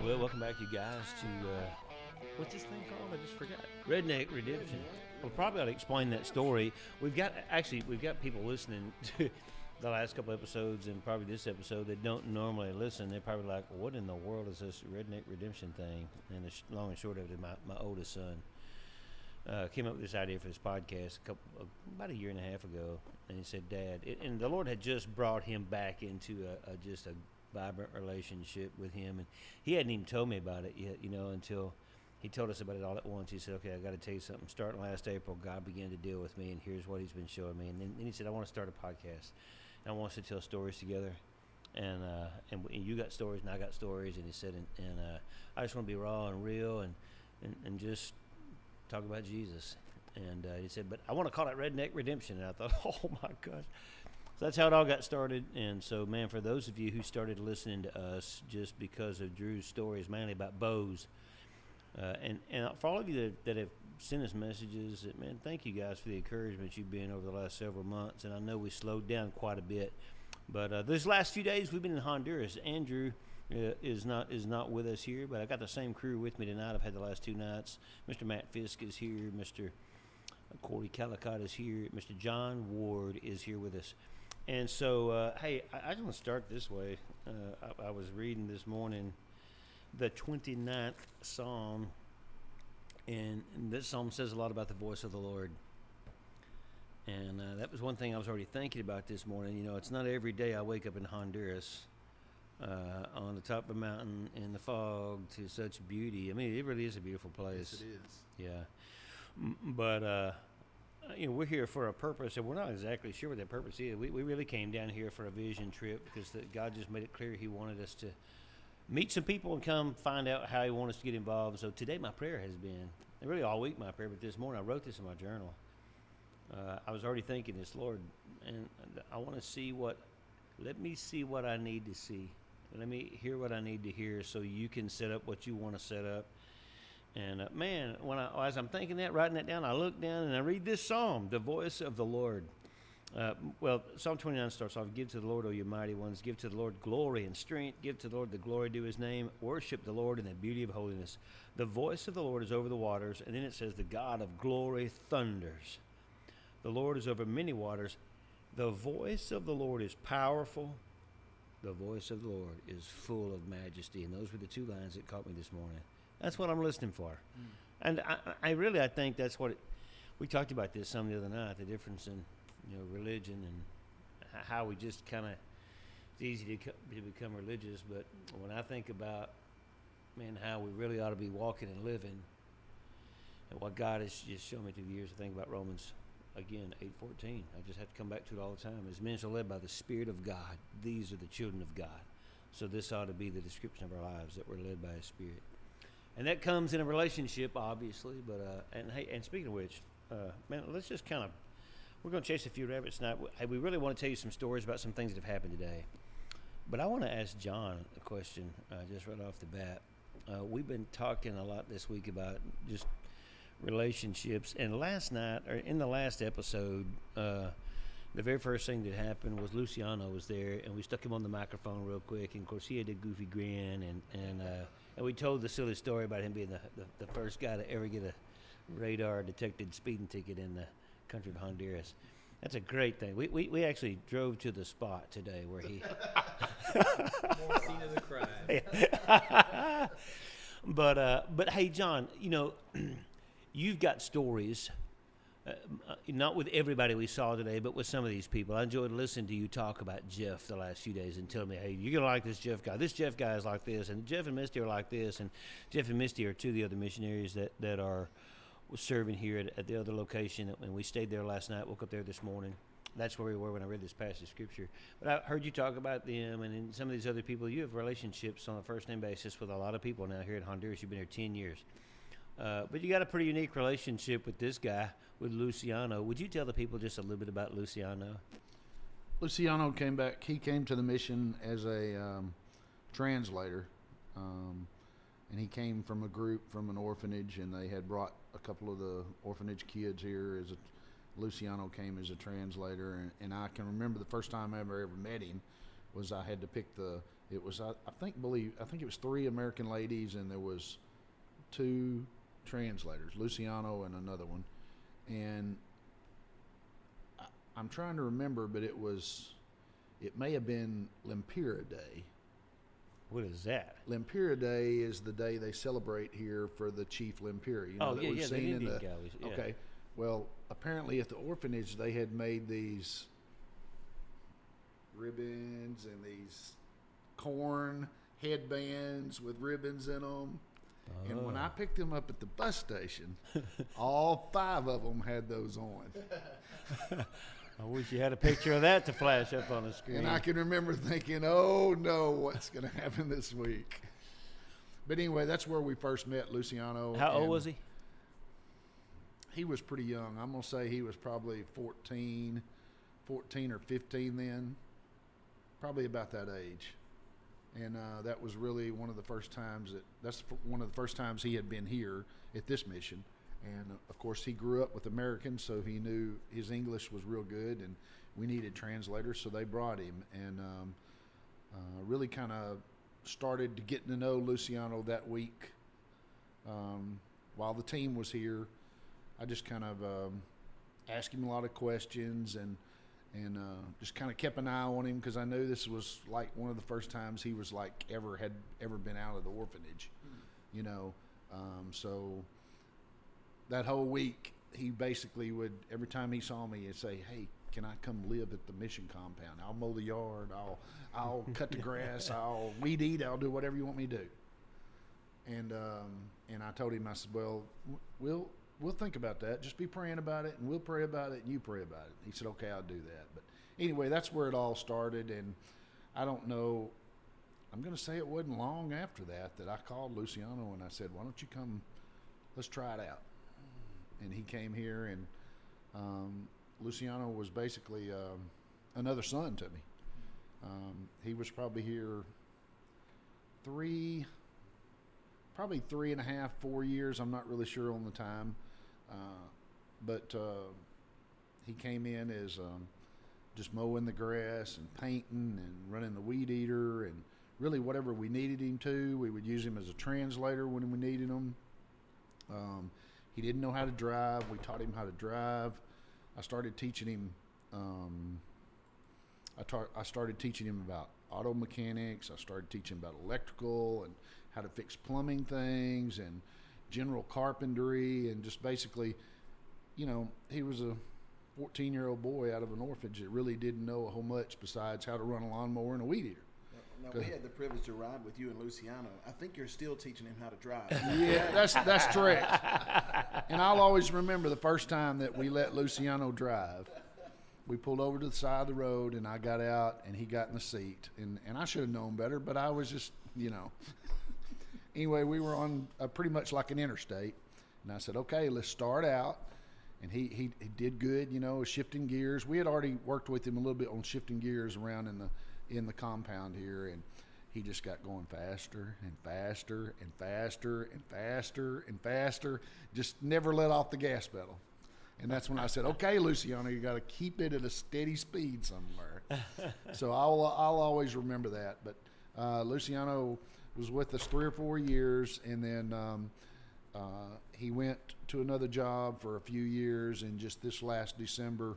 Well, welcome back, you guys, to what's this thing called? I just forgot. Redneck Redemption. We'll probably ought to explain that story. We've got people listening to the last couple episodes and probably this episode that don't normally listen. They're probably like, "What in the world is this Redneck Redemption thing?" And the long and short of it is my oldest son came up with this idea for this podcast about a year and a half ago, and he said, "Dad," and the Lord had just brought him back into just a vibrant relationship with him, and he hadn't even told me about it yet, until he told us about it all at once. He said, "Okay, I got to tell you something. Starting last April, God began to deal with me, and here's what He's been showing me." And then he said, "I want to start a podcast, and I want us to tell stories together." And you got stories, and I got stories. And he said, and I just want to be raw and real, and just talk about Jesus. And he said, "But I want to call it Redneck Redemption." And I thought, "Oh my gosh." So that's how it all got started. And so, man, for those of you who started listening to us just because of Drew's stories, mainly about bows, and for all of you that have sent us messages, man, thank you guys for the encouragement you've been over the last several months. And I know we slowed down quite a bit, but these last few days we've been in Honduras. Andrew is not with us here, but I got the same crew with me tonight. I've had the last two nights. Mr. Matt Fisk is here. Mr. Corey Calicott is here. Mr. John Ward is here with us. And so, hey, I just want to start this way. I was reading this morning the 29th Psalm, and this psalm says a lot about the voice of the Lord. And that was one thing I was already thinking about this morning. You know, it's not every day I wake up in Honduras on the top of a mountain in the fog to such beauty. I mean, it really is a beautiful place. Yes, it is. Yeah. But we're here for a purpose, and we're not exactly sure what that purpose is. We really came down here for a vision trip because God just made it clear He wanted us to meet some people and come find out how He wants us to get involved. So today my prayer has been, and really all week my prayer, but this morning I wrote this in my journal. I was already thinking this, Lord, and I want to let me see what I need to see. Let me hear what I need to hear so you can set up what you want to set up. And man, as I'm thinking that, writing that down, I look down and I read this psalm, the voice of the Lord. Psalm 29 starts off, "Give to the Lord, O you mighty ones. Give to the Lord glory and strength. Give to the Lord the glory due His name. Worship the Lord in the beauty of holiness. The voice of the Lord is over the waters." And then it says, "The God of glory thunders. The Lord is over many waters. The voice of the Lord is powerful. The voice of the Lord is full of majesty." And those were the two lines that caught me this morning. That's what I'm listening for. And I think that's what we talked about this some the other night, the difference in religion and how we just kind of, it's easy to become religious, but when I think about, man, how we really ought to be walking and living and what God has just shown me through the years, I think about Romans, again, 8:14. I just have to come back to it all the time. As men are led by the Spirit of God, these are the children of God. So this ought to be the description of our lives, that we're led by His Spirit. And that comes in a relationship, obviously. But and speaking of which, man, let's just we're going to chase a few rabbits tonight. Hey, we really want to tell you some stories about some things that have happened today. But I want to ask John a question just right off the bat. We've been talking a lot this week about just relationships. And last night, or in the last episode, the very first thing that happened was Luciano was there, and we stuck him on the microphone real quick. And of course, he had a goofy grin, and we told the silly story about him being the first guy to ever get a radar detected speeding ticket in the country of Honduras. That's a great thing. We actually drove to the spot today where he More scene of the crime. But hey, John, you've got stories. Not with everybody we saw today, but with some of these people. I enjoyed listening to you talk about Jeff the last few days and tell me, hey, you're going to like this Jeff guy. This Jeff guy is like this, and Jeff and Misty are like this, and Jeff and Misty are two of the other missionaries that are serving here at the other location, and we stayed there last night, woke up there this morning. That's where we were when I read this passage of Scripture. But I heard you talk about them and some of these other people. You have relationships on a first-name basis with a lot of people now here in Honduras. You've been here 10 years. But you got a pretty unique relationship with this guy, with Luciano. Would you tell the people just a little bit about Luciano? Luciano came back. He came to the mission as a translator, and he came from a group from an orphanage, and they had brought a couple of the orphanage kids here. Luciano came as a translator, and I can remember the first time I ever met him was I had to pick the It was I think it was 3 American ladies, and there was 2 translators, Luciano and another one, and I'm trying to remember, but it may have been Lempira Day. What is that? Lempira Day is the day they celebrate here for the Chief Lempira. You know, that we've seen in the galleys. Yeah. Okay. Well, apparently at the orphanage they had made these ribbons and these corn headbands with ribbons in them. Oh. And when I picked them up at the bus station, all 5 of them had those on. I wish you had a picture of that to flash up on the screen. And I can remember thinking, oh no, what's going to happen this week? But anyway, that's where we first met Luciano. How old was he? He was pretty young. I'm going to say he was probably 14 or 15 then. Probably about that age. And that was really one of the first times one of the first times he had been here at this mission. And of course he grew up with Americans, so he knew his English was real good, and we needed translators, so they brought him. And really kind of started to getting to know Luciano that week. While the team was here, I just kind of asked him a lot of questions and just kind of kept an eye on him, because I knew this was like one of the first times he was like had ever been out of the orphanage, you know. So that whole week, he basically would, every time he saw me, he'd say, "Hey, can I come live at the mission compound? I'll mow the yard, I'll cut the grass, I'll weed eat, I'll do whatever you want me to do." And I told him, I said, "Well, we'll think about that. Just be praying about it, and we'll pray about it, and you pray about it." He said, "Okay, I'll do that." But anyway, that's where it all started. And I don't know, I'm going to say it wasn't long after that I called Luciano and I said, "Why don't you come, let's try it out." And he came here, and Luciano was basically another son to me. He was probably here 3 and a half, 4 years. I'm not really sure on the time. But he came in as just mowing the grass and painting and running the weed eater, and really whatever we needed him to. We would use him as a translator when we needed him. He didn't know how to drive. We taught him how to drive. I started teaching him. I started teaching him about auto mechanics. I started teaching him about electrical and how to fix plumbing things and general carpentry, and just basically, you know, he was a 14-year-old boy out of an orphanage that really didn't know a whole much besides how to run a lawnmower and a weed eater. Now, we had the privilege to ride with you and Luciano. I think you're still teaching him how to drive. Yeah, that's correct. And I'll always remember the first time that we let Luciano drive. We pulled over to the side of the road, and I got out, and he got in the seat. And I should have known better, but I was just, you know. Anyway, we were on pretty much like an interstate, and I said, "Okay, let's start out." And he did good, you know, shifting gears. We had already worked with him a little bit on shifting gears around in the compound here, and he just got going faster and faster and faster and faster and faster. Just never let off the gas pedal. And that's when I said, "Okay, Luciano, you got to keep it at a steady speed somewhere." So I'll always remember that. But Luciano was with us 3 or 4 years, and then he went to another job for a few years, and just this last December,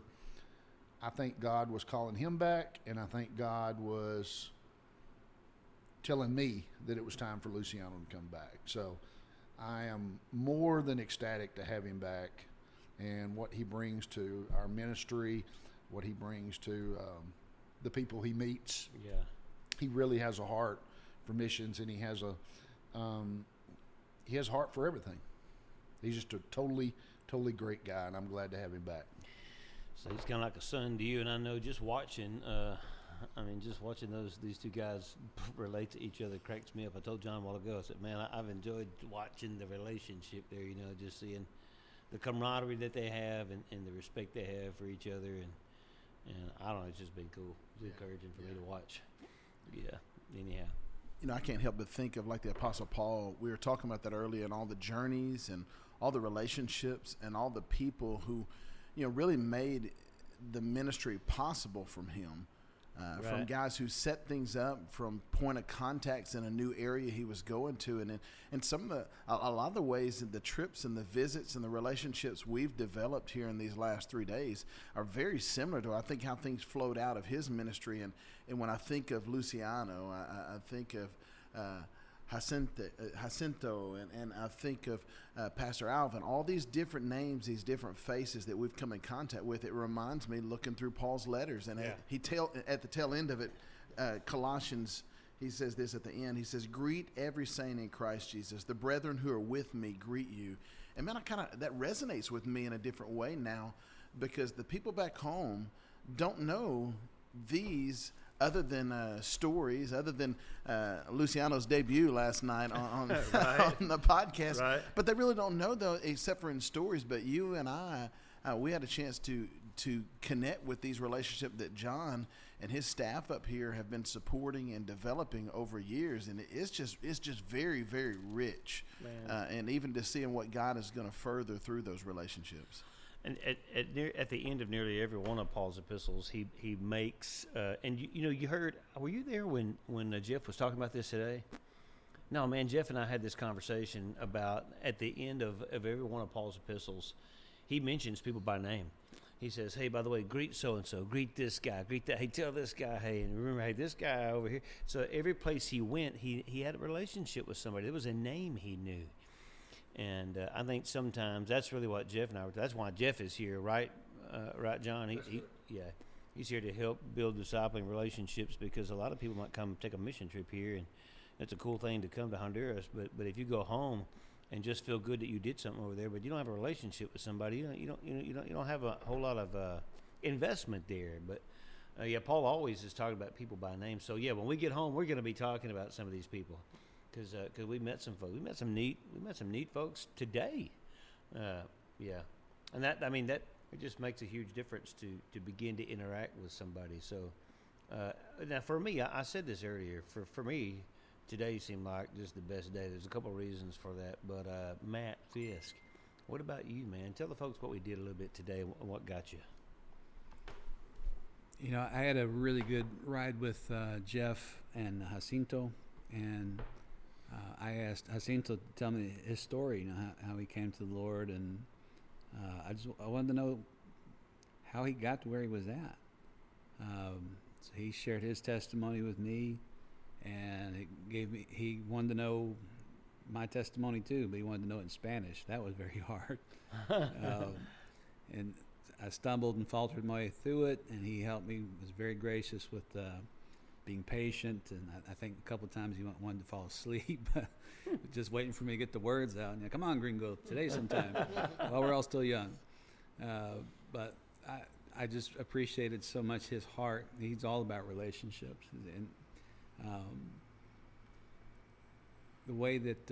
I think God was calling him back, and I think God was telling me that it was time for Luciano to come back. So I am more than ecstatic to have him back, and what he brings to our ministry, what he brings to the people he meets. Yeah. He really has a heart for missions, and he has a heart for everything. He's just a totally great guy, and I'm glad to have him back. So he's kind of like a son to you, and I know just watching, these two guys relate to each other cracks me up. I told John a while ago, I said, "Man, I've enjoyed watching the relationship there, you know, just seeing the camaraderie that they have and the respect they have for each other, and I don't know, it's just been cool. It's encouraging for me to watch." Yeah, anyhow. You know, I can't help but think of like the Apostle Paul. We were talking about that earlier, and all the journeys and all the relationships and all the people who, you know, really made the ministry possible from him. from Right. guys who set things up, from point of contacts in a new area he was going to, and some of a lot of the ways that the trips and the visits and the relationships we've developed here in these last 3 days are very similar to, I think, how things flowed out of his ministry. And when I think of Luciano, I think of Jacinto, and I think of Pastor Alvin, all these different names, these different faces that we've come in contact with. It reminds me, looking through Paul's letters, and Yeah. at the tail end of it, Colossians, he says this at the end. He says, "Greet every saint in Christ Jesus. The brethren who are with me greet you." And man, that resonates with me in a different way now, because the people back home don't know these other than stories, other than Luciano's debut last night on Right. on the podcast. Right. But they really don't know, though, except for in stories. But you and I, we had a chance to connect with these relationships that John and his staff up here have been supporting and developing over years, and it's just very, very rich. And even to seeing what God is going to further through those relationships. And at the end of nearly every one of Paul's epistles, he makes and you heard, were you there when Jeff was talking about this today? No, man, Jeff and I had this conversation about at the end of every one of Paul's epistles, he mentions people by name. He says, "Hey, by the way, greet so and so, greet this guy, greet that. Hey, tell this guy, hey, and remember, hey, this guy over here." So every place he went, he had a relationship with somebody. There was a name he knew. And I think sometimes that's really what Jeff and I were. That's why Jeff is here, right? Right, John? He's here to help build discipling relationships, because a lot of people might come take a mission trip here, and it's a cool thing to come to Honduras. But if you go home and just feel good that you did something over there, but you don't have a relationship with somebody, you don't have a whole lot of investment there. But Paul always is talking about people by name. So when we get home, we're going to be talking about some of these people. Because we met some folks, we met some neat folks today, and that it just makes a huge difference to begin to interact with somebody. So now for me, I said this earlier. For me, today seemed like just the best day. There's a couple of reasons for that, but Matt Fisk, what about you, man? Tell the folks what we did a little bit today and what got you. You know, I had a really good ride with Jeff and Jacinto, and I asked Jacinto to tell me his story, how he came to the Lord, and I wanted to know how he got to where he was at. So he shared his testimony with me, and he wanted to know my testimony too, but he wanted to know it in Spanish. That was very hard. And I stumbled and faltered my way through it, and he helped me, was very gracious with being patient, and I think a couple of times he wanted to fall asleep, just waiting for me to get the words out. And come on, Gringo, today sometime, while we're all still young. But I just appreciated so much his heart. He's all about relationships, and the way that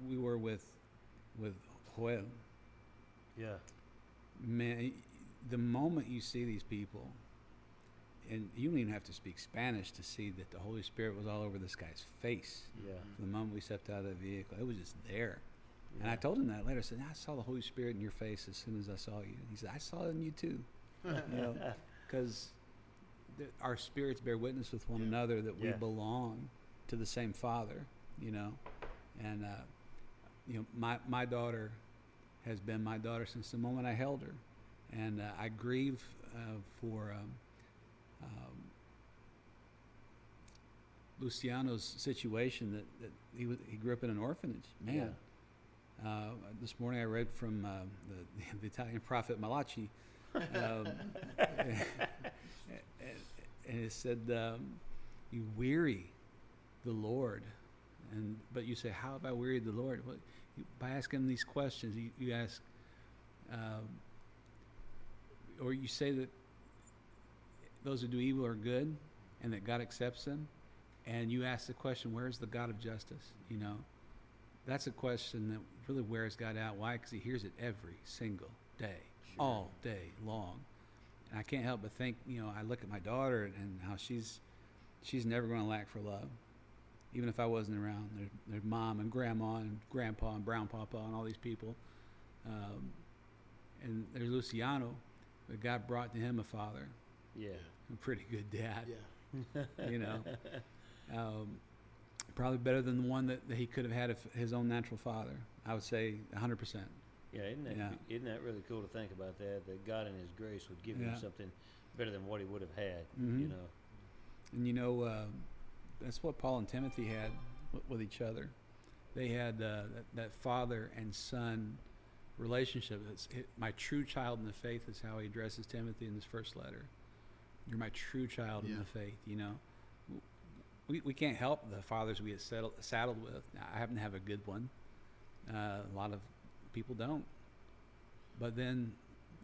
we were with Joel. Yeah. Man, the moment you see these people, and you don't even have to speak Spanish to see that the Holy Spirit was all over this guy's face. Yeah. The moment we stepped out of the vehicle, it was just there. Yeah. And I told him that later. I said, "I saw the Holy Spirit in your face as soon as I saw you." He said, "I saw it in you too." Because our spirits bear witness with one another that we belong to the same Father. And my daughter has been my daughter since the moment I held her, and I grieve for Luciano's situation, that he grew up in an orphanage. Man, this morning I read from the Italian prophet Malachi, and it said, "You weary the Lord." But you say, "How have I wearied the Lord?" Well, by asking him these questions, you ask, or you say that those who do evil are good, and that God accepts them, and you ask the question, "Where is the God of justice?" That's a question that really wears God out. Why? Because he hears it every single day, all day long. And I can't help but think, I look at my daughter and how she's never going to lack for love. Even if I wasn't around, there's mom and grandma and grandpa and brown papa and all these people. And there's Luciano, but God brought to him a father. Yeah. A pretty good dad. Yeah. You know, probably better than the one that he could have had if his own natural father. I would say 100%. Yeah, isn't that really cool to think about that God in His grace would give him Yeah. something better than what he would have had, Mhm. you know. And you know, that's what Paul and Timothy had with each other. They had that father and son relationship. My true child in the faith is how he addresses Timothy in his first letter. You're my true child in Yeah. the faith. You know, we can't help the fathers we get saddled with. Now, I happen to have a good one. A lot of people don't. But then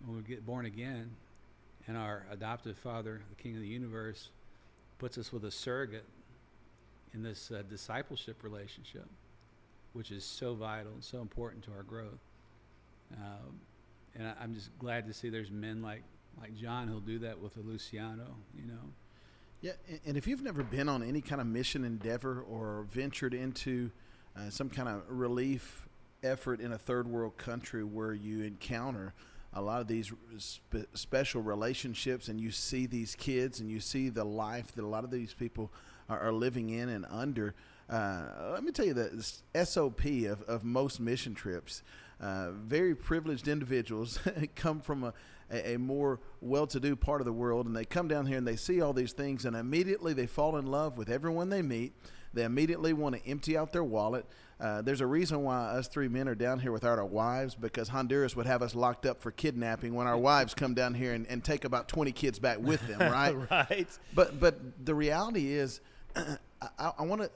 when we get born again, and our adoptive father, the King of the universe, puts us with a surrogate in this discipleship relationship, which is so vital and so important to our growth. And I'm just glad to see there's men like John who'll do that with a Luciano, you know. Yeah, and if you've never been on any kind of mission endeavor or ventured into some kind of relief effort in a third world country where you encounter a lot of these special relationships and you see these kids and you see the life that a lot of these people are living in and under, let me tell you the SOP of most mission trips. Very privileged individuals come from a more well-to-do part of the world, and they come down here and they see all these things, and immediately they fall in love with everyone they meet. They immediately want to empty out their wallet. There's a reason why us three men are down here without our wives, because Honduras would have us locked up for kidnapping when our wives come down here and take about 20 kids back with them, right? Right. But the reality is, I want to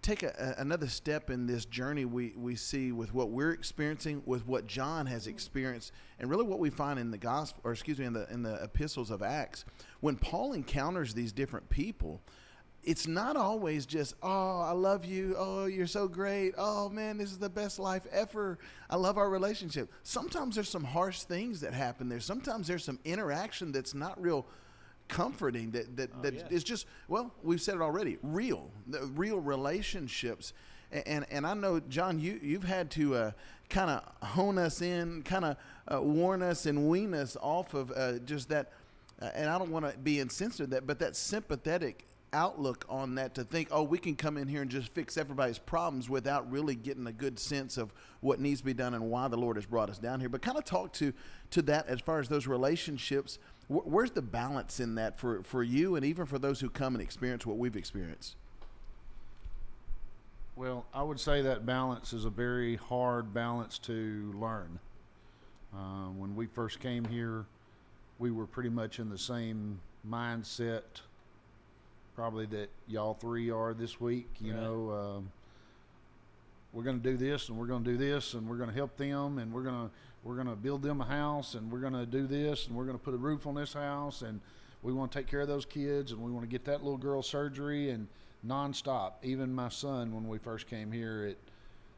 take another step in this journey we see with what we're experiencing, with what John has experienced, and really what we find in the gospel, or excuse me, in the epistles of Acts. When Paul encounters these different people, it's not always just, oh, I love you. Oh, you're so great. Oh, man, this is the best life ever. I love our relationship. Sometimes there's some harsh things that happen there. Sometimes there's some interaction that's not real comforting, that Yeah. is just, well, we've said it already, real relationships. And I know, John, you've had to kind of hone us in, kind of warn us and wean us off of just that, and I don't want to be insensitive to that, but that sympathetic outlook on that, to think, oh, we can come in here and just fix everybody's problems without really getting a good sense of what needs to be done and why the Lord has brought us down here. But kind of talk to that as far as those relationships. Where's the balance in that for you and even for those who come and experience what we've experienced? Well, I would say that balance is a very hard balance to learn. When we first came here, we were pretty much in the same mindset probably that y'all three are this week. You Right. know, we're going to do this and we're going to do this and we're going to help them and we're going to build them a house and we're going to do this and we're going to put a roof on this house and we want to take care of those kids and we want to get that little girl surgery, and nonstop. Even my son, when we first came here,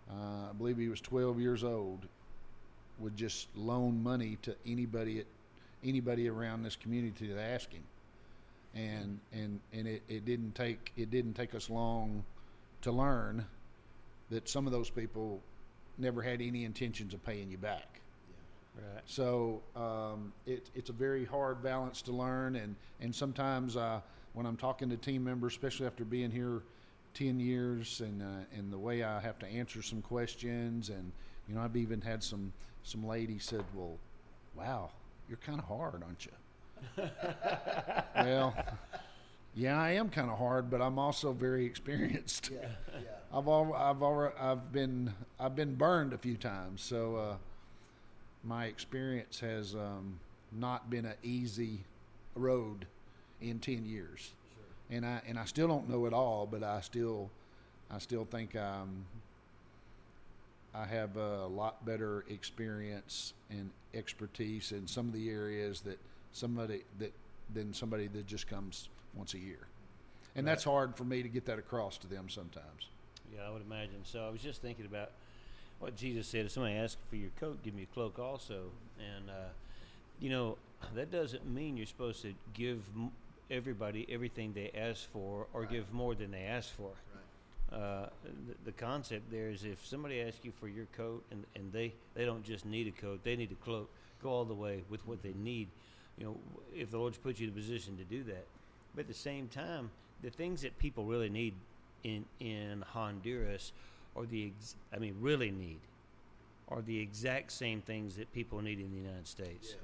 I believe he was 12 years old, would just loan money to anybody around this community to ask him. And it didn't take us long to learn that some of those people never had any intentions of paying you back. Right. So it's a very hard balance to learn, and sometimes when I'm talking to team members, especially after being here 10 years, and the way I have to answer some questions, and you know, I've even had some lady said, "Well, wow, you're kind of hard, aren't you?" Well, yeah, I am kind of hard, but I'm also very experienced. Yeah. I've been burned a few times, so my experience has not been an easy road in 10 years. Sure. And I still don't know it all, but I still think I have a lot better experience and expertise in some of the areas than somebody that just comes once a year. And Right. that's hard for me to get that across to them sometimes. Yeah, I would imagine. So I was just thinking about what Jesus said. If somebody asks for your coat, give me a cloak also. And, you know, that doesn't mean you're supposed to give everybody everything they ask for, or give more than they ask for. Right. The concept there is, if somebody asks you for your coat and they don't just need a coat, they need a cloak, go all the way with what they need. if the Lord's put you in a position to do that. But at the same time, the things that people really need in Honduras really need, are the exact same things that people need in the United States. Yes.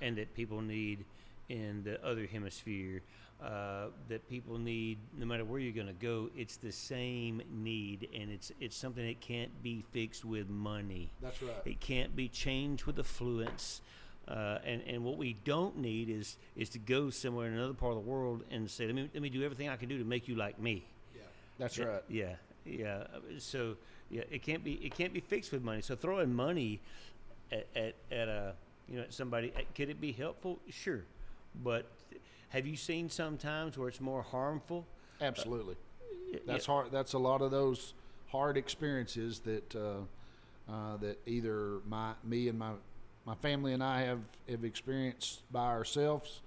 And that people need in the other hemisphere, that people need no matter where you're going to go. It's the same need, and it's something that can't be fixed with money. That's right. It can't be changed with affluence. And what we don't need is to go somewhere in another part of the world and say, let me do everything I can do to make you like me. Yeah. That's right. Yeah. So it can't be fixed with money. So throwing money at somebody, could it be helpful? Sure, but have you seen sometimes where it's more harmful? Absolutely. That's hard. That's a lot of those hard experiences that that either me and my family and I have experienced by ourselves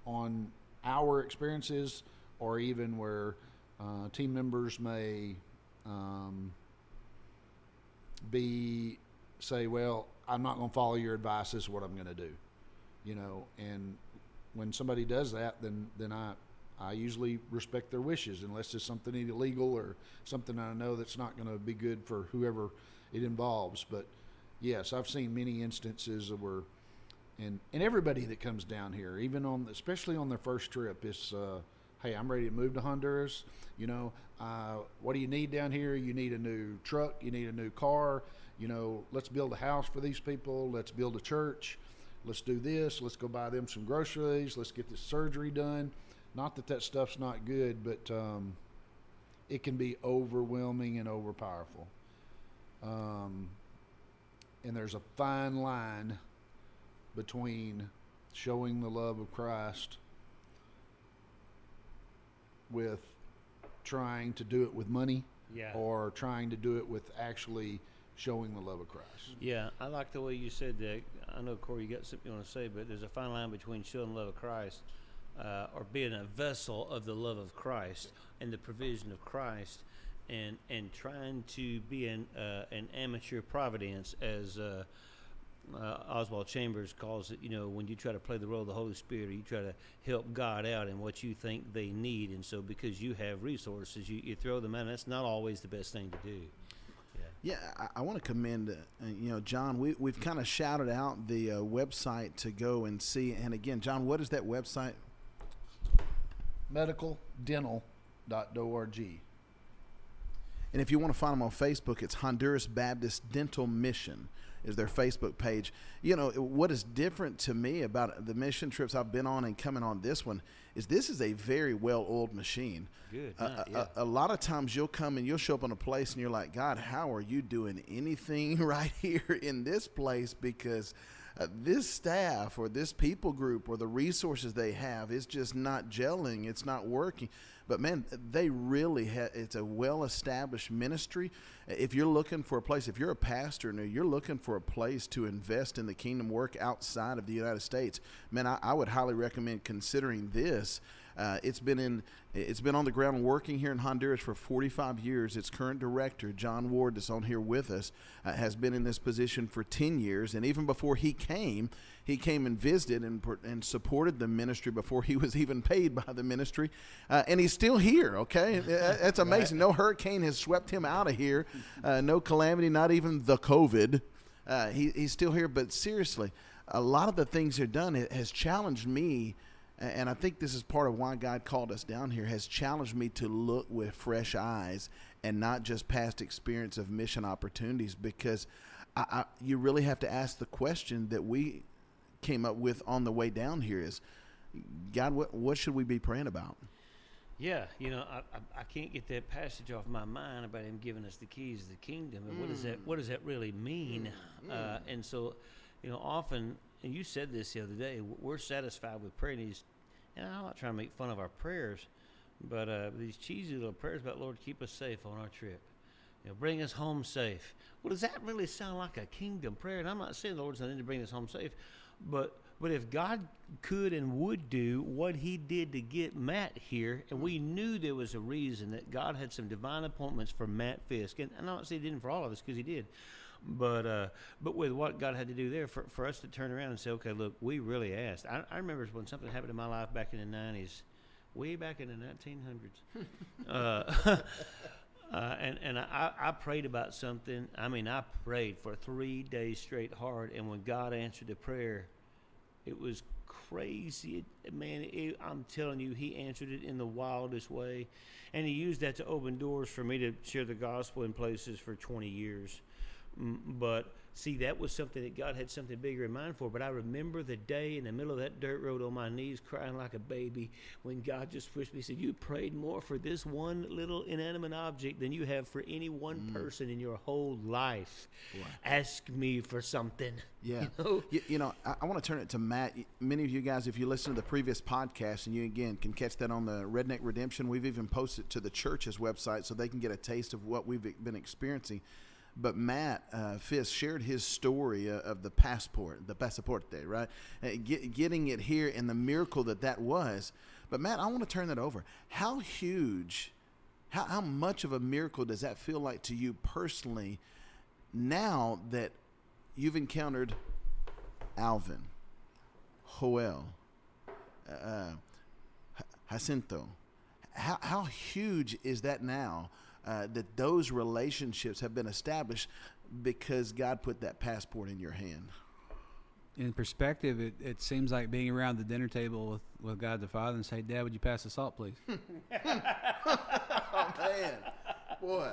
on our experiences, or even where team members may say, well, I'm not going to follow your advice. This is what I'm going to do, and when somebody does that, then I usually respect their wishes, unless it's something illegal or something I know that's not going to be good for whoever it involves. But yes, I've seen many instances where, and everybody that comes down here, especially on their first trip, is, hey, I'm ready to move to Honduras. What do you need down here? You need a new truck. You need a new car. Let's build a house for these people. Let's build a church. Let's do this. Let's go buy them some groceries. Let's get this surgery done. Not that stuff's not good, but it can be overwhelming and overpowerful. And there's a fine line between showing the love of Christ with trying to do it with money, or trying to do it with actually showing the love of Christ. Yeah, I like the way you said that. I know, Corey, you got something you want to say, but there's a fine line between showing the love of Christ or being a vessel of the love of Christ and the provision of Christ, and trying to be an amateur providence, as Oswald Chambers calls it. When you try to play the role of the Holy Spirit, or you try to help God out in what you think they need, and so because you have resources, you throw them out. And that's not always the best thing to do. Yeah, I want to commend, John, we've kind of shouted out the website to go and see. And again, John, what is that website? medicaldental.org. And if you want to find them on Facebook, it's Honduras Baptist Dental Mission is their Facebook page. What is different to me about the mission trips I've been on and coming on this one is this is a very well-oiled machine. Good. A lot of times you'll come and you'll show up in a place and you're like, God, how are you doing anything right here in this place? Because this staff or this people group or the resources they have is just not gelling. It's not working. But man, they really it's a well-established ministry. If you're looking for a place, if you're a pastor and you're looking for a place to invest in the kingdom work outside of the United States, man, I would highly recommend considering this. It's been on the ground working here in Honduras for 45 years. Its current director, John Ward, that's on here with us, has been in this position for 10 years. And even before he came and visited and supported the ministry before he was even paid by the ministry. And he's still here, okay? That's amazing. No hurricane has swept him out of here. No calamity, not even the COVID. He's still here. But seriously, a lot of the things they've done has challenged me. And I think this is part of why God called us down here, has challenged me to look with fresh eyes and not just past experience of mission opportunities, because you really have to ask the question that we came up with on the way down here is, God, what should we be praying about? Yeah, I can't get that passage off my mind about him giving us the keys of the kingdom. And what does that really mean? And so, often, and you said this the other day, we're satisfied with prayer. And I'm not trying to make fun of our prayers, but these cheesy little prayers about, Lord, keep us safe on our trip. Bring us home safe. Well, does that really sound like a kingdom prayer? And I'm not saying the Lord's not in to bring us home safe, but if God could and would do what he did to get Matt here, and we knew there was a reason that God had some divine appointments for Matt Fisk, and I'm not saying he didn't for all of us, because he did, But with what God had to do there for us to turn around and say, okay, look, we really asked. I remember when something happened in my life back in the 90s, way back in the 1900s. And I prayed about something. I mean, I prayed for 3 days straight hard, and when God answered the prayer, it was crazy. I'm telling you, he answered it in the wildest way, and he used that to open doors for me to share the gospel in places for 20 years. But see, that was something that God had something bigger in mind for. But I remember the day in the middle of that dirt road on my knees crying like a baby when God just pushed me and said, you prayed more for this one little inanimate object than you have for any one person in your whole life. Wow. Ask me for something. Yeah. You know? I want to turn it to Matt. Many of you guys, if you listen to the previous podcast, and you, again, can catch that on the Redneck Redemption, we've even posted it to the church's website so they can get a taste of what we've been experiencing. But Matt Fisk shared his story of the passaporte, right? Getting it here and the miracle that was. But Matt, I want to turn that over. How huge, how much of a miracle does that feel like to you personally now that you've encountered Alvin, Joel, Jacinto? How huge is that now? That those relationships have been established because God put that passport in your hand. In perspective, it seems like being around the dinner table with God the Father and say, Dad, would you pass the salt, please? Oh, man. Boy.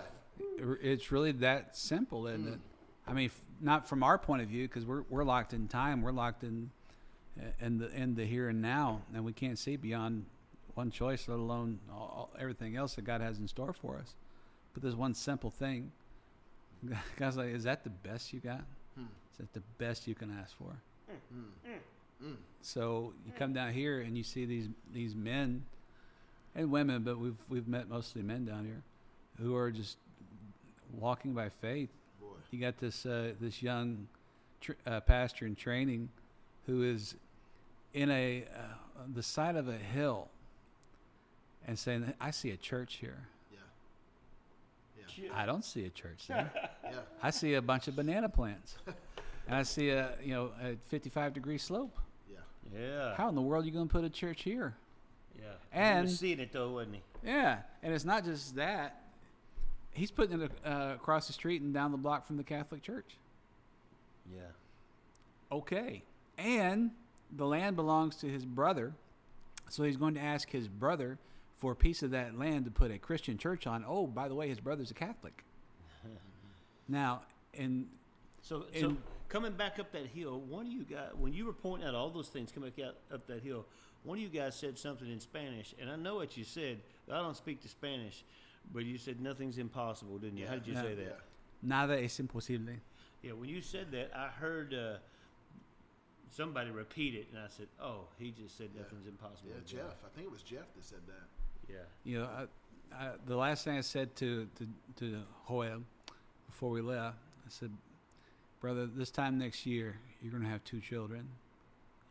It's really that simple, isn't it? I mean, not from our point of view, because we're locked in time. We're locked in the here and now, and we can't see beyond one choice, let alone everything else that God has in store for us. But there's one simple thing. God's like, is that the best you got? Is that the best you can ask for? So you come down here and you see these men and women, but we've met mostly men down here who are just walking by faith. Boy. You got this young pastor in training who is in the side of a hill and saying, I see a church here. I don't see a church there. Yeah. I see a bunch of banana plants, and I see a 55-degree slope. Yeah. How in the world are you going to put a church here? Yeah. And he was seeing it though, wasn't he? Yeah, and it's not just that. He's putting it across the street and down the block from the Catholic Church. Yeah. Okay, and the land belongs to his brother, so he's going to ask his brother for a piece of that land to put a Christian church on. Oh, by the way, his brother's a Catholic. Now, So coming back up that hill, one of you guys, when you were pointing out all those things coming up that hill, one of you guys said something in Spanish, and I know what you said. I don't speak to Spanish, but you said nothing's impossible, didn't you? How did you say that? Nada es imposible. Yeah, when you said that, I heard somebody repeat it, and I said, oh, he just said nothing's impossible. Yeah, Jeff. I think it was Jeff that said that. Yeah. The last thing I said to Joel before we left, I said, brother, this time next year, you're going to have 2 children.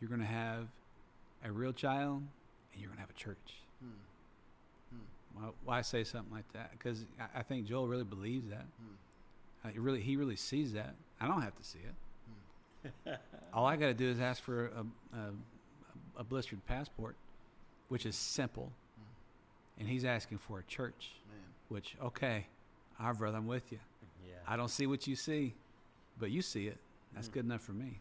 You're going to have a real child, and you're going to have a church. Why say something like that? Because I think Joel really believes that. He really sees that. I don't have to see it. All I got to do is ask for a blistered passport, which is simple. And he's asking for a church, which, okay, all right, brother, I'm with you. Yeah. I don't see what you see, but you see it. That's good enough for me.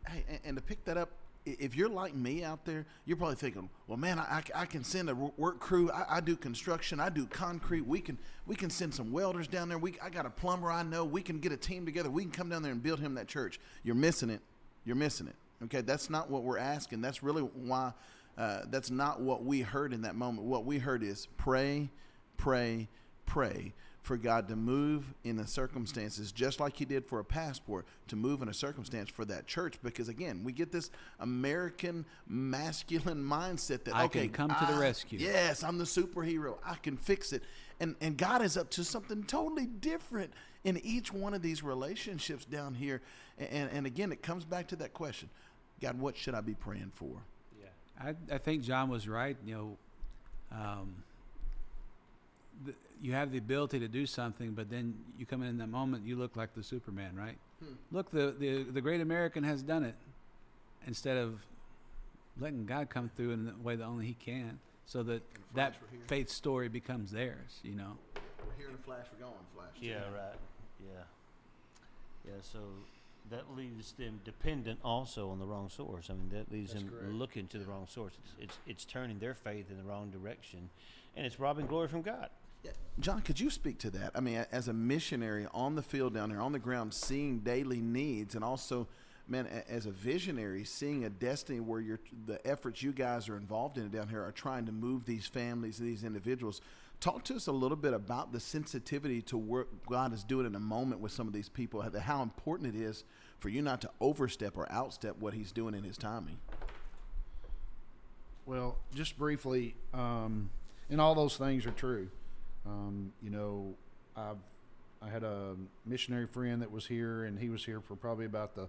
Hey, and to pick that up, if you're like me out there, you're probably thinking, well, man, I can send a work crew. I do construction. I do concrete. We can send some welders down there. I got a plumber I know. We can get a team together. We can come down there and build him that church. You're missing it. You're missing it. Okay, that's not what we're asking. That's really why that's not what we heard in that moment. What we heard is pray, pray, pray for God to move in the circumstances, just like he did for a passport, to move in a circumstance for that church. Because again, we get this American masculine mindset that, I okay, can come to the rescue. Yes, I'm the superhero. I can fix it. And God is up to something totally different in each one of these relationships down here. And again, it comes back to that question, God, what should I be praying for? I think John was right. you have the ability to do something, but then you come in that moment, you look like the Superman, right? Look, the great American has done it, instead of letting God come through in the way that only He can, so that that faith story becomes theirs. You know. We're here in a flash. We're going flash. Yeah, right. Yeah. So that leaves them dependent also on the wrong source. I mean, that leaves them looking to the wrong source. It's turning their faith in the wrong direction, and it's robbing glory from God. Yeah. John, could you speak to that? I mean, as a missionary on the field down there, on the ground, seeing daily needs, and also, man, as a visionary, seeing a destiny where the efforts you guys are involved in down here are trying to move these families, these individuals. Talk to us a little bit about the sensitivity to what God is doing in a moment with some of these people, how important it is for you not to overstep or outstep what He's doing in His timing. Well, just briefly, and all those things are true. You know, I had a missionary friend that was here, and he was here for probably about the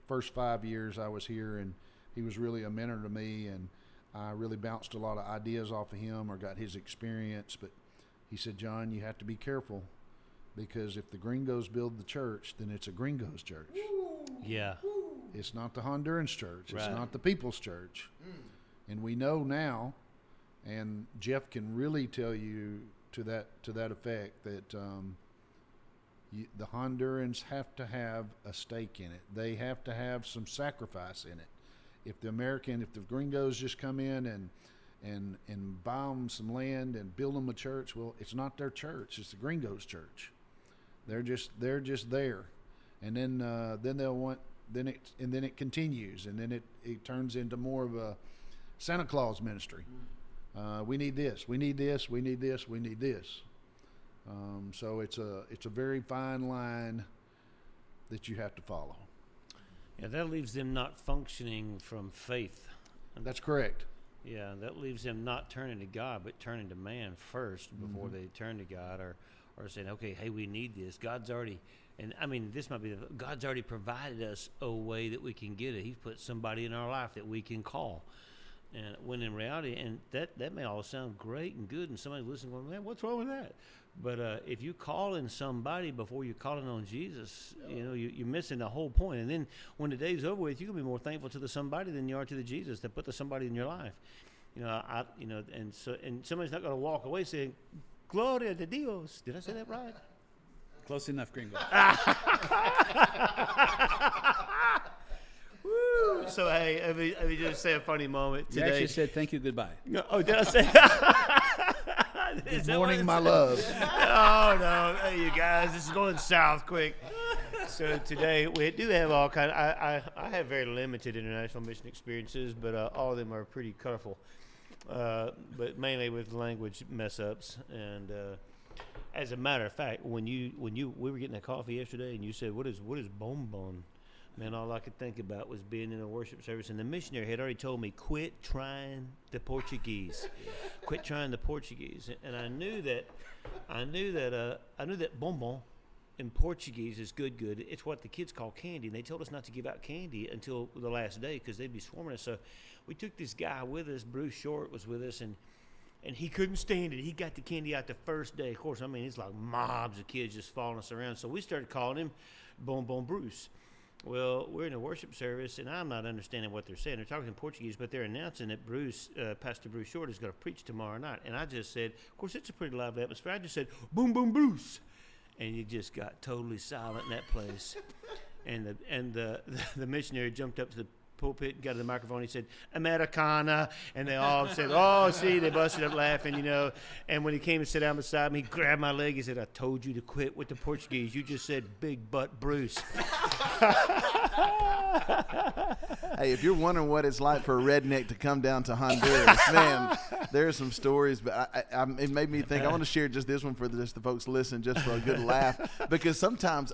first 5 years I was here, and he was really a mentor to me, and I really bounced a lot of ideas off of him or got his experience. But he said, John, you have to be careful, because if the gringos build the church, then it's a gringos church. Yeah. It's not the Hondurans church. It's Right. not the people's church. And we know now, and Jeff can really tell you to that effect, that the Hondurans have to have a stake in it. They have to have some sacrifice in it. If the gringos just come in and buy them some land and build them a church, well, it's not their church. It's the gringos' church. They're just there, and then they'll want then it continues, and then it turns into more of a Santa Claus ministry. We need this. We need this. We need this. We need this. So it's a very fine line that you have to follow. Yeah, that leaves them not functioning from faith. That's correct. Yeah, that leaves them not turning to God, but turning to man first before they turn to God, or saying, okay, hey, we need this. God's already, and I mean, this might be, God's already provided us a way that we can get it. He's put somebody in our life that we can call. And when in reality, and that may all sound great and good, and somebody listening going, man, what's wrong with that? But if you call in somebody before you're calling on Jesus, you know, you're missing the whole point. And then when the day's over with, you're going to be more thankful to the somebody than you are to the Jesus that put the somebody in your life. You know, and somebody's not going to walk away saying, Gloria de Dios. Did I say that right? Close enough, gringo. Woo. So, hey, let me just say a funny moment You today. actually said thank you, goodbye. No, oh, did I say? Good morning, my love. Oh no, hey, you guys, this is going south quick. So today we do have all kind. I have very limited international mission experiences, but all of them are pretty colorful. But mainly with language mess ups. And as a matter of fact, when we were getting that coffee yesterday, and you said, "What is bonbon?" Man, all I could think about was being in a worship service, and the missionary had already told me, quit trying the Portuguese. Quit trying the Portuguese. And I knew that bonbon in Portuguese is good. It's what the kids call candy, and they told us not to give out candy until the last day because they'd be swarming us. So we took this guy with us, Bruce Short was with us, and he couldn't stand it. He got the candy out the first day. Of course, I mean, it's like mobs of kids just following us around. So we started calling him Bonbon Bruce. Well, we're in a worship service, and I'm not understanding what they're saying. They're talking in Portuguese, but they're announcing that Pastor Bruce Short is going to preach tomorrow night. And I just said, of course, it's a pretty lively atmosphere. I just said, boom, boom, Bruce. And you just got totally silent in that place. And the missionary jumped up to the pulpit and got to the microphone. He said, Americana. And they all said, oh, see, they busted up laughing, you know. And when he came and sat down beside me, he grabbed my leg. He said, I told you to quit with the Portuguese. You just said big butt Bruce. Hey, if you're wondering what it's like for a redneck to come down to Honduras, man, there are some stories. But it made me think. I want to share just this one for just the folks listening, just for a good laugh, because sometimes.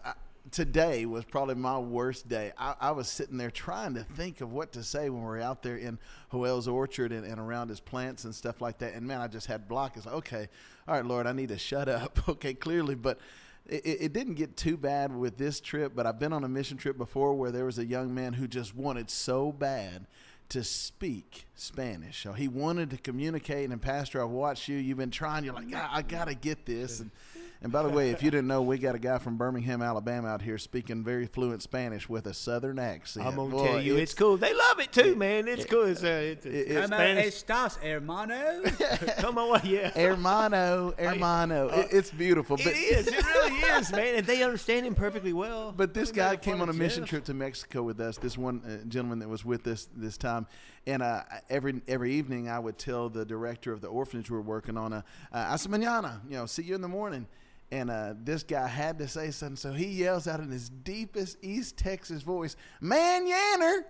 Today was probably my worst day. I was sitting there trying to think of what to say when we were out there in Joel's orchard and around his plants and stuff like that. And, man, I just had block. It's like, okay, all right, Lord, I need to shut up. Okay, clearly. But it didn't get too bad with this trip. But I've been on a mission trip before where there was a young man who just wanted so bad to speak Spanish. So he wanted to communicate. And Pastor, I've watched you. You've been trying. You're like, yeah, I got to get this. And by the way, if you didn't know, we got a guy from Birmingham, Alabama out here speaking very fluent Spanish with a Southern accent. I'm going to tell you, it's cool. They love it too, man. It's cool. It's ¿Cómo Spanish. estás, hermano? Come on, yeah. Hermano. It's beautiful. It is. It really is, man. And they understand him perfectly well. But this guy came on a mission apologetic. trip to Mexico with us. This one gentleman that was with us this time, and every evening I would tell the director of the orphanage we were working on, "Hasta mañana," see you in the morning. And this guy had to say something, so he yells out in his deepest East Texas voice, "Man Yanner!"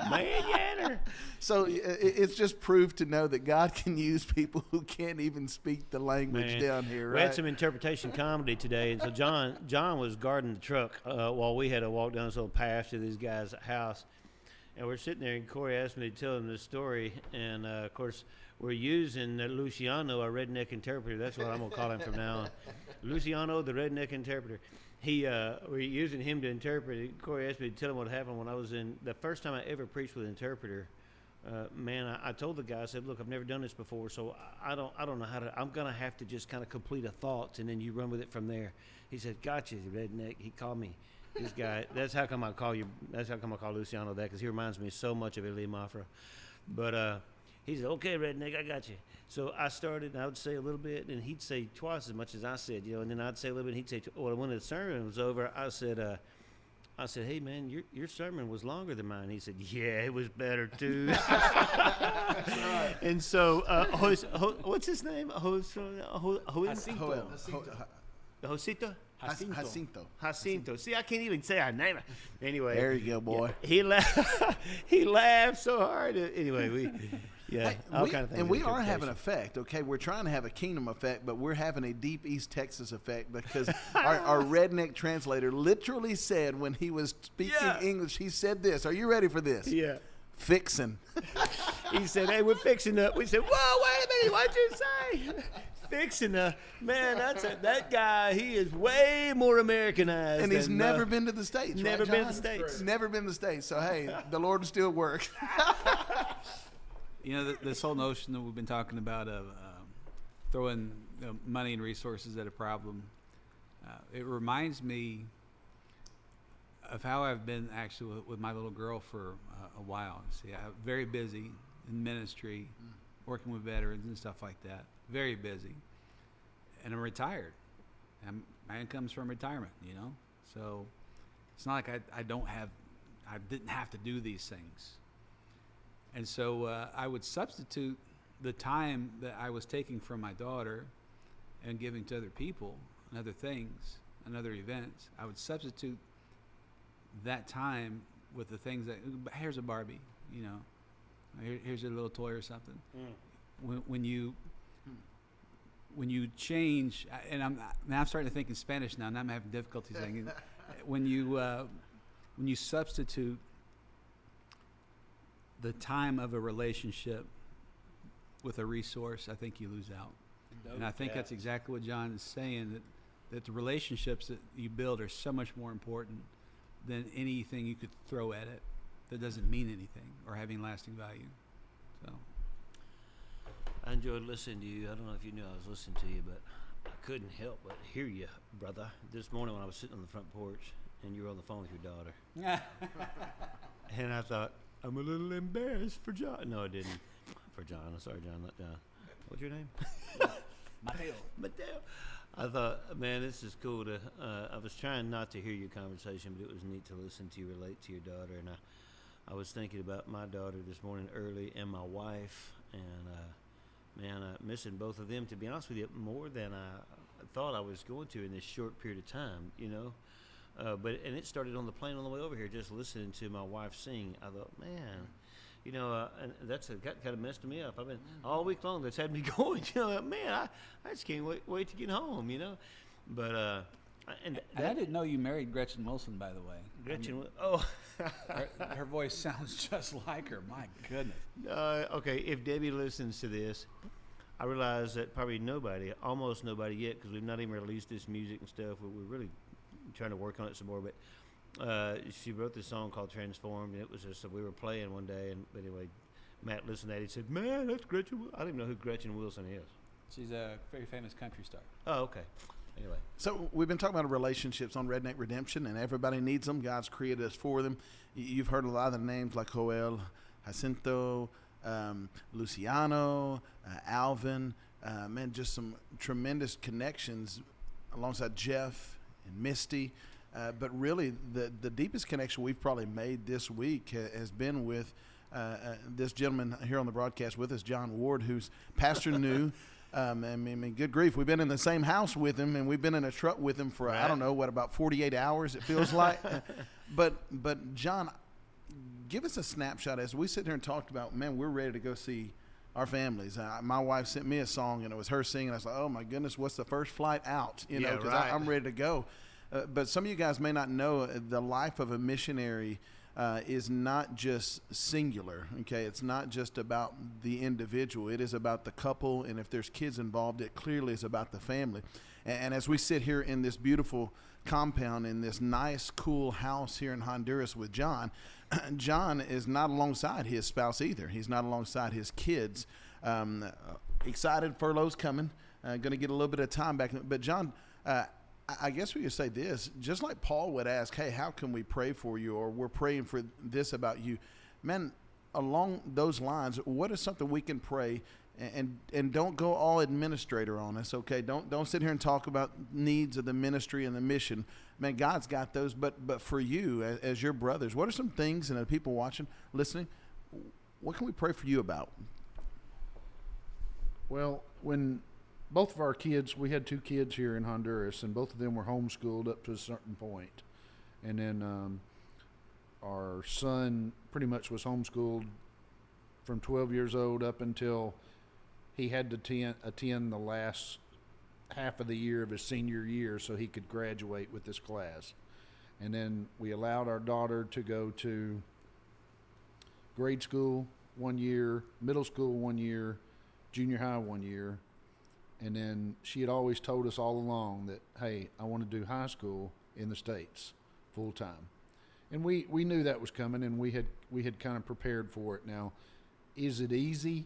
Man Yanner. So it's just proof to know that God can use people who can't even speak the language Man. down here, We right? had some interpretation comedy today, and so John was guarding the truck while we had to walk down this little path to these guys' house. And we're sitting there, and Corey asked me to tell him this story, and of course, we're using Luciano, our redneck interpreter. That's what I'm going to call him from now on. Luciano, the redneck interpreter. We're using him to interpret it. Corey asked me to tell him what happened when I was the first time I ever preached with an interpreter. I told the guy, I said, look, I've never done this before, so I don't know how to, I'm going to have to just kind of complete a thought, and then you run with it from there. He said, gotcha, redneck. He called me. This guy, that's how come I call Luciano that, because he reminds me so much of Eli Mafra. But he said, okay, redneck, I got you. So I started, and I would say a little bit, and he'd say twice as much as I said, and then I'd say a little bit, and he'd say, well, when the sermon was over, I said, hey, man, your sermon was longer than mine. He said, yeah, it was better, too. And so, what's his name? Josito? Jacinto. See, I can't even say our name. Anyway. There you go, boy. Yeah, he laughed so hard. Anyway, all kind of things. And we are having an effect, okay? We're trying to have a kingdom effect, but we're having a deep East Texas effect because our redneck translator literally said when he was speaking English, he said this. Are you ready for this? Yeah. Fixin'. He said, hey, we're fixing up. We said, whoa, wait a minute. What'd you say? Fixing up. Man, that guy, he is way more Americanized. And he's never been to the States, Never right, been to John? the States. Never been to the States. So, hey, the Lord still works. This whole notion that we've been talking about of throwing money and resources at a problem, it reminds me of how I've been actually with my little girl for a while. See, I'm very busy in ministry, working with veterans and stuff like that. Very busy. And I'm retired. My income's from retirement, So it's not like I didn't have to do these things. And so I would substitute the time that I was taking from my daughter and giving to other people and other things and other events. I would substitute that time with the things that, here's a Barbie, here's a little toy or something. When you change, and I'm starting to think in Spanish now, and I'm having difficulty saying it. When you substitute the time of a relationship with a resource, I think you lose out. And I think that's exactly what John is saying, that the relationships that you build are so much more important than anything you could throw at it that doesn't mean anything or having lasting value. So I enjoyed listening to you. I don't know if you knew I was listening to you, but I couldn't help but hear you, brother. This morning when I was sitting on the front porch and you were on the phone with your daughter. And I thought, I'm a little embarrassed for John. No, I didn't. For John. I'm sorry, John, not John. What's your name? Mateo. I thought, man, this is cool to, I was trying not to hear your conversation, but it was neat to listen to you relate to your daughter. And I was thinking about my daughter this morning early and my wife, and man, missing both of them, to be honest with you, more than I thought I was going to in this short period of time, But it started on the plane on the way over here, just listening to my wife sing. I thought, man, and that's got kind of messed me up. I've been all week long. That's had me going. Man, I just can't wait to get home. But I didn't know you married Gretchen Wilson, by the way. Gretchen, her voice sounds just like her. My goodness. Okay, if Debbie listens to this, I realize that probably almost nobody yet, because we've not even released this music and stuff. We're really trying to work on it some more, but She wrote this song called Transformed, and it was just we were playing one day, and anyway, Matt listened to it. He said, "Man, that's Gretchen." I don't even know who Gretchen Wilson is. She's a very famous country star. Oh, okay. Anyway, So we've been talking about relationships on Redneck Redemption, and everybody needs them. God's created us for them. You've heard a lot of the names like Joel, Jacinto, Luciano, Alvin. Man, just some tremendous connections alongside Jeff and Misty. But really, the deepest connection we've probably made this week has been with this gentleman here on the broadcast with us, John Ward, who's pastor new. I mean, good grief. We've been in the same house with him, and we've been in a truck with him for, I don't know, about 48 hours, it feels like. But John, give us a snapshot as we sit here and talked about, man, we're ready to go see our families. My wife sent me a song, and it was her singing. I was like, oh, my goodness, what's the first flight out? You know, because I'm ready to go. But some of you guys may not know the life of a missionary is not just singular, okay? It's not just about the individual. It is about the couple, and if there's kids involved, it clearly is about the family. And as we sit here in this beautiful compound in this nice, cool house here in Honduras with John, John is not alongside his spouse either. He's not alongside his kids. Excited, furlough's coming. Going to get a little bit of time back. But John, I guess we could say this, just like Paul would ask, hey, how can we pray for you? Or we're praying for this about you. Man, along those lines, what is something we can pray? And don't go all administrator on us, okay? Don't sit here and talk about needs of the ministry and the mission. Man, God's got those. But for you, as your brothers, what are some things, and the people watching, listening, what can we pray for you about? Well, when both of our kids, we had 2 kids here in Honduras, and both of them were homeschooled up to a certain point. And then our son pretty much was homeschooled from 12 years old up until he had to attend the last half of the year of his senior year so he could graduate with this class. And then we allowed our daughter to go to grade school 1 year, middle school 1 year, junior high 1 year. And then she had always told us all along that, hey, I want to do high school in the States full time. And we knew that was coming, and we had kind of prepared for it. Now, is it easy?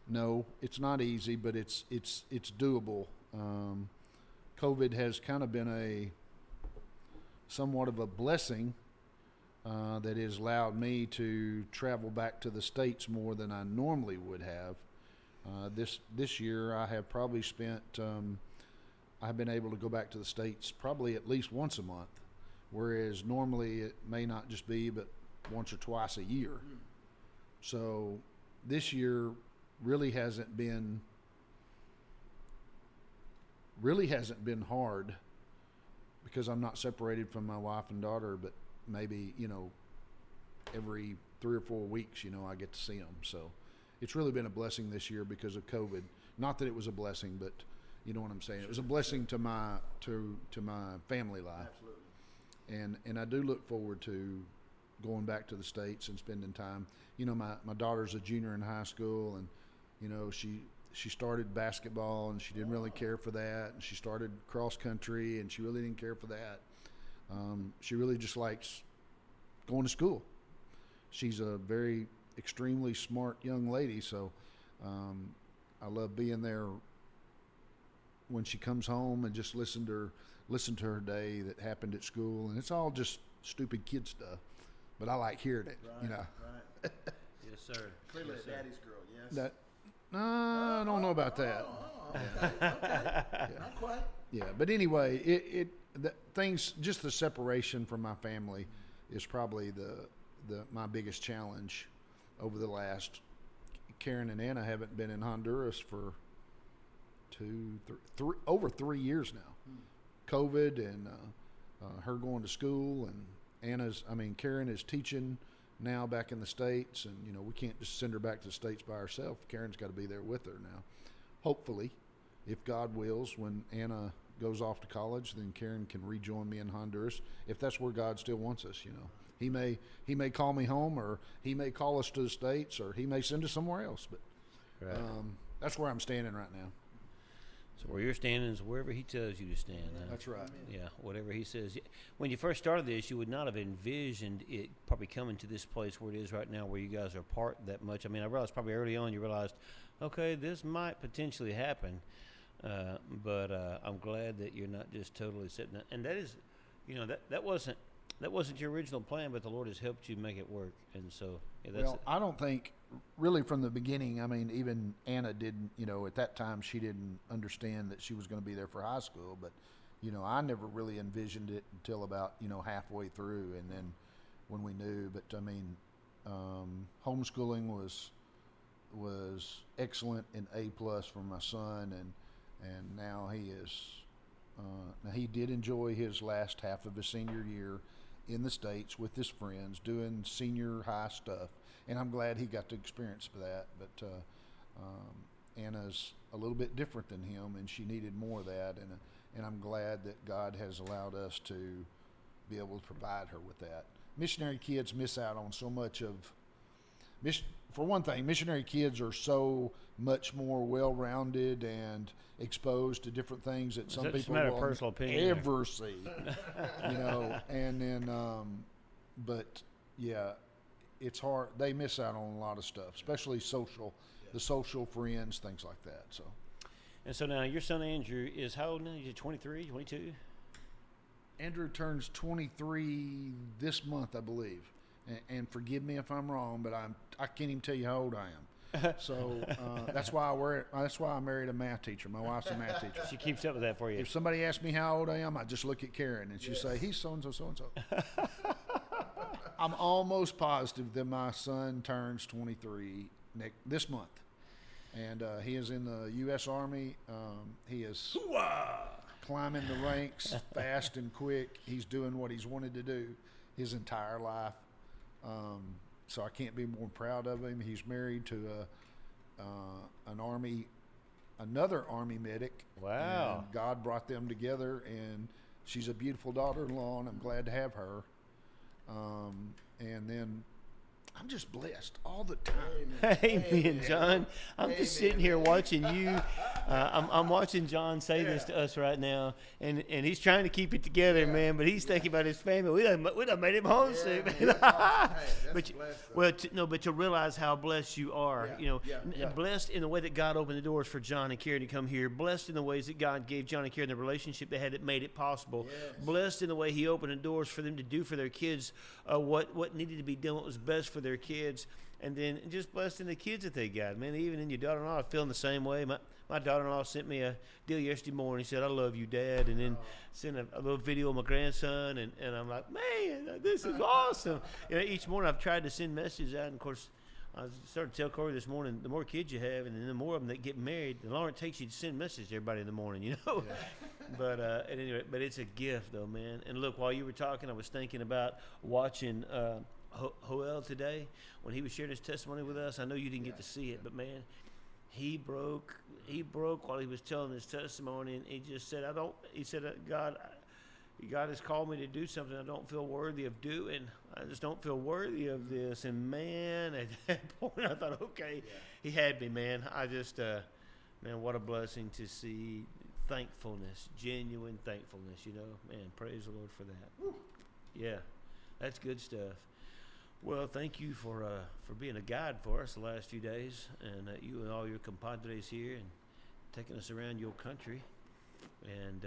No, it's not easy, but it's doable. COVID has kind of been a somewhat of a blessing that has allowed me to travel back to the States more than I normally would have. This year I have probably spent, I've been able to go back to the States probably at least once a month, whereas normally it may not just be but once or twice a year. So this year really hasn't been hard because I'm not separated from my wife and daughter, but maybe, every 3 or 4 weeks, I get to see them. So it's really been a blessing this year because of COVID. Not that it was a blessing, but you know what I'm saying. It was a blessing to my family life. Absolutely. And I do look forward to going back to the States and spending time. My daughter's a junior in high school, and she started basketball and she didn't really care for that, and she started cross country and she really didn't care for that. She really just likes going to school. She's a very extremely smart young lady, so I love being there when she comes home and just listen to her day that happened at school, and it's all just stupid kid stuff, but I like hearing it. Right. yes, sir. Clearly yes, a sir. daddy's girl, yes. I don't know about that. Okay. Yeah. Not quite. Yeah, but anyway, things, just the separation from my family is probably my biggest challenge over the last. Karen and Anna haven't been in Honduras for over 3 years now. COVID and her going to school, and Karen is teaching now back in the States, and we can't just send her back to the States by herself. Karen's got to be there with her now. Hopefully, if God wills, when Anna goes off to college, then Karen can rejoin me in Honduras, if that's where God still wants us. He may call me home, or he may call us to the States, or he may send us somewhere else, but Right. that's where I'm standing right now. So where you're standing is wherever he tells you to stand. Huh? That's right. Yeah, whatever he says. When you first started this, you would not have envisioned it probably coming to this place where it is right now, where you guys are apart that much. I mean, I realized probably early on you realized, okay, this might potentially happen, but I'm glad that you're not just totally sitting. And that is, that wasn't your original plan, but the Lord has helped you make it work. And so, yeah, that's Well, I don't think really from the beginning, I mean, even Anna didn't, at that time she didn't understand that she was going to be there for high school, but, I never really envisioned it until about, halfway through. And then when we knew, but I mean, homeschooling was excellent and A+ for my son. And now he did enjoy his last half of his senior year in the States with his friends doing senior high stuff, and I'm glad he got to experience that. But Anna's a little bit different than him, and she needed more of that, and I'm glad that God has allowed us to be able to provide her with that. Missionary kids miss out on so much of for one thing, missionary kids are so much more well-rounded and exposed to different things that some It's just a people matter of will personal opinion there. ever see. And then, but yeah, it's hard. They miss out on a lot of stuff, especially the social friends, things like that. So. And so now your son Andrew is how old now? He's 23, 22? Andrew turns 23 this month, I believe. And forgive me if I'm wrong, but I can't even tell you how old I am. So that's why I married a math teacher. My wife's a math teacher. She keeps up with that for you. If somebody asks me how old I am, I just look at Karen and she'll say, he's so-and-so, so-and-so. I'm almost positive that my son turns 23 this month. And he is in the U.S. Army. He is climbing the ranks fast and quick. He's doing what he's wanted to do his entire life. So I can't be more proud of him. He's married to another Army medic. Wow. And God brought them together, and she's a beautiful daughter-in-law, and I'm glad to have her. And then I'm just blessed all the time. Amen, John. I'm just sitting here watching you. I'm watching John say this to us right now, and he's trying to keep it together, man. But he's thinking about his family. We done made him homesick, man. But to realize how blessed you are, blessed in the way that God opened the doors for John and Karen to come here. Blessed in the ways that God gave John and Karen the relationship they had that made it possible. Yes. Blessed in the way He opened the doors for them to do for their kids what needed to be done, what was best for their kids. And then just blessed in the kids that they got, man. Even in your daughter-in-law, I'm feeling the same way. My daughter-in-law sent me a deal yesterday morning. She said, "I love you, Dad," and then sent a little video of my grandson, and I'm like, man, this is awesome. Each morning I've tried to send messages out, and of course, I started to tell Corey this morning, the more kids you have, and then the more of them that get married, the longer it takes you to send messages to everybody in the morning, Yeah. But at any rate, but it's a gift, though, man. And look, while you were talking, I was thinking about watching Joel today when he was sharing his testimony with us. I know you didn't get to see it, but man, he broke while he was telling his testimony, and he just said, God has called me to do something I don't feel worthy of doing. I just don't feel worthy of this. And man, at that point I thought, okay, he had me, man. I just man, what a blessing to see thankfulness, genuine thankfulness, man, praise the Lord for that. Woo. Yeah, that's good stuff. Well, thank you for being a guide for us the last few days, and you and all your compadres here, and taking us around your country, and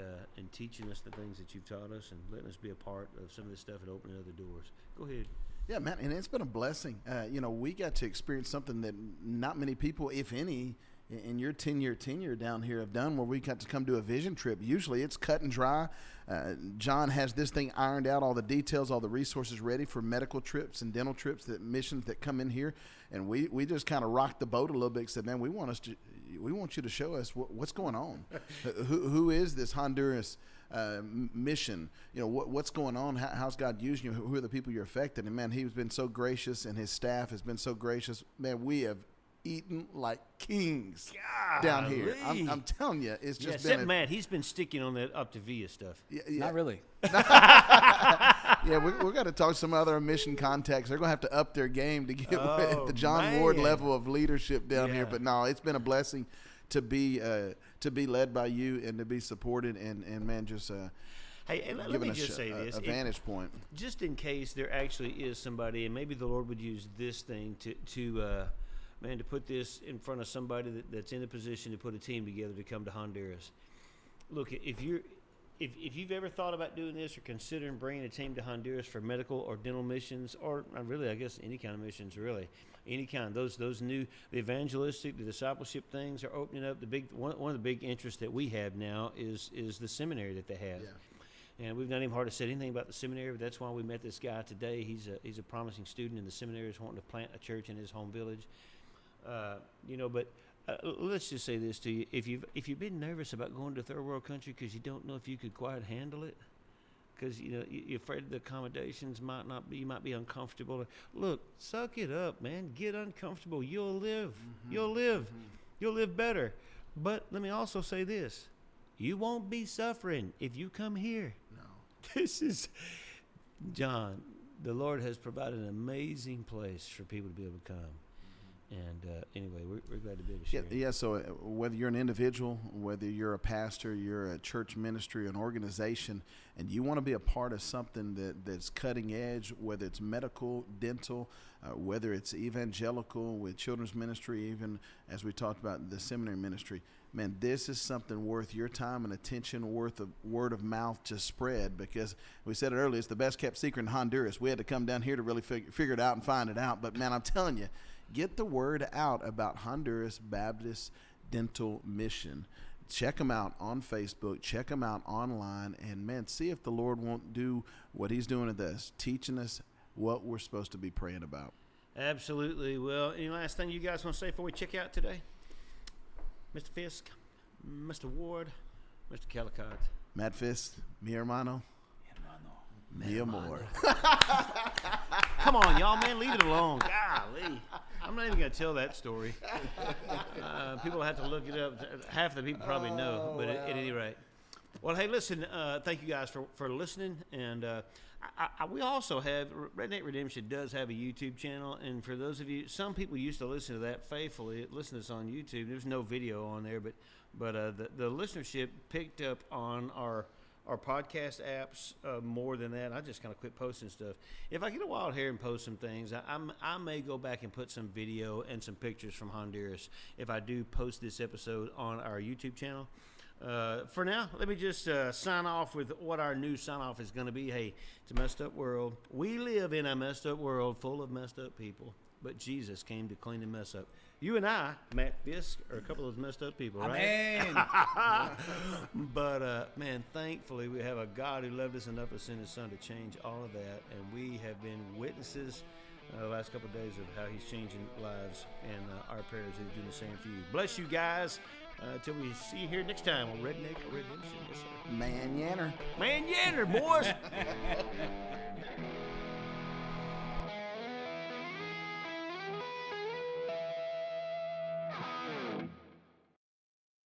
teaching us the things that you've taught us, and letting us be a part of some of this stuff and opening other doors. Go ahead. Yeah, man, and it's been a blessing. We got to experience something that not many people, if any, in your 10-year tenure down here have done, where we got to come to a vision trip. Usually it's cut and dry. John has this thing ironed out, all the details, all the resources ready for medical trips and dental trips, that missions that come in here. And we just kind of rocked the boat a little bit and said, man, we want you to show us what's going on. Who is this Honduras mission? What's going on? How's God using you? Who are the people you're affecting? And man, he's been so gracious, and his staff has been so gracious. Man, we have eaten like kings down here. I'm telling you, it's just been Matt. He's been sticking on that Optavia stuff. Yeah. Not really. Yeah, we got to talk to some other mission contacts. They're going to have to up their game to get the John Ward level of leadership down here. But no, it's been a blessing to be led by you and to be supported and man, just Hey, and let giving me us just say this. a vantage point. Just in case there actually is somebody, and maybe the Lord would use this thing to put this in front of somebody that's in a position to put a team together to come to Honduras. Look, if you've ever thought about doing this or considering bringing a team to Honduras for medical or dental missions, or really, I guess any kind of missions, really, any kind. Those new, the evangelistic, the discipleship things are opening up. One of the big interests that we have now is the seminary that they have. Yeah. And we've not even hardly said anything about the seminary, but that's why we met this guy today. He's a promising student in the seminary, is wanting to plant a church in his home village. But let's just say this to you: if you've been nervous about going to a third world country because you don't know if you could quite handle it, because you're afraid the accommodations you might be uncomfortable. Look, suck it up, man. Get uncomfortable. You'll live. Mm-hmm. You'll live. Mm-hmm. You'll live better. But let me also say this: you won't be suffering if you come here. No. This is John. The Lord has provided an amazing place for people to be able to come. And anyway, we're glad to be able to share. Yeah. So whether you're an individual, whether you're a pastor, you're a church ministry, an organization, and you want to be a part of something that's cutting edge, whether it's medical, dental, whether it's evangelical with children's ministry, even as we talked about the seminary ministry, man, this is something worth your time and attention, worth of word of mouth to spread, because we said it earlier, it's the best kept secret in Honduras. We had to come down here to really figure it out and find it out. But man, I'm telling you, get the word out about Honduras Baptist Dental Mission. Check them out on Facebook. Check them out online. And, man, see if the Lord won't do what he's doing with us, teaching us what we're supposed to be praying about. Absolutely. Well, any last thing you guys want to say before we check out today? Mr. Fisk, Mr. Ward, Mr. Calicott. Matt Fisk, mi hermano. Mi amor. Come on, y'all, man. Leave it alone. Golly. I'm not even going to tell that story. People have to look it up. Half the people probably know, but at any rate. Well, hey, listen, thank you guys for listening. And we also have, Redneck Redemption does have a YouTube channel. And for those of you, some people used to listen to that faithfully, listen to us on YouTube. There's no video on there, but the listenership picked up on our podcast apps more than that. I just kind of quit posting stuff. If I get a wild hair and post some things, I may go back and put some video and some pictures from Honduras if I do post this episode on our YouTube channel. For now, let me just sign off with what our new sign-off is going to be. Hey, it's a messed up world. We live in a messed up world full of messed up people, but Jesus came to clean and mess up. You and I, Matt Fisk, are a couple of those messed up people, right? Amen. But, man, thankfully we have a God who loved us enough to send his son to change all of that. And we have been witnesses the last couple of days of how he's changing lives. And our prayers is doing the same for you. Bless you guys. Until we see you here next time on Redneck Redemption. Yes, sir. Man Yanner. Man Yanner, boys.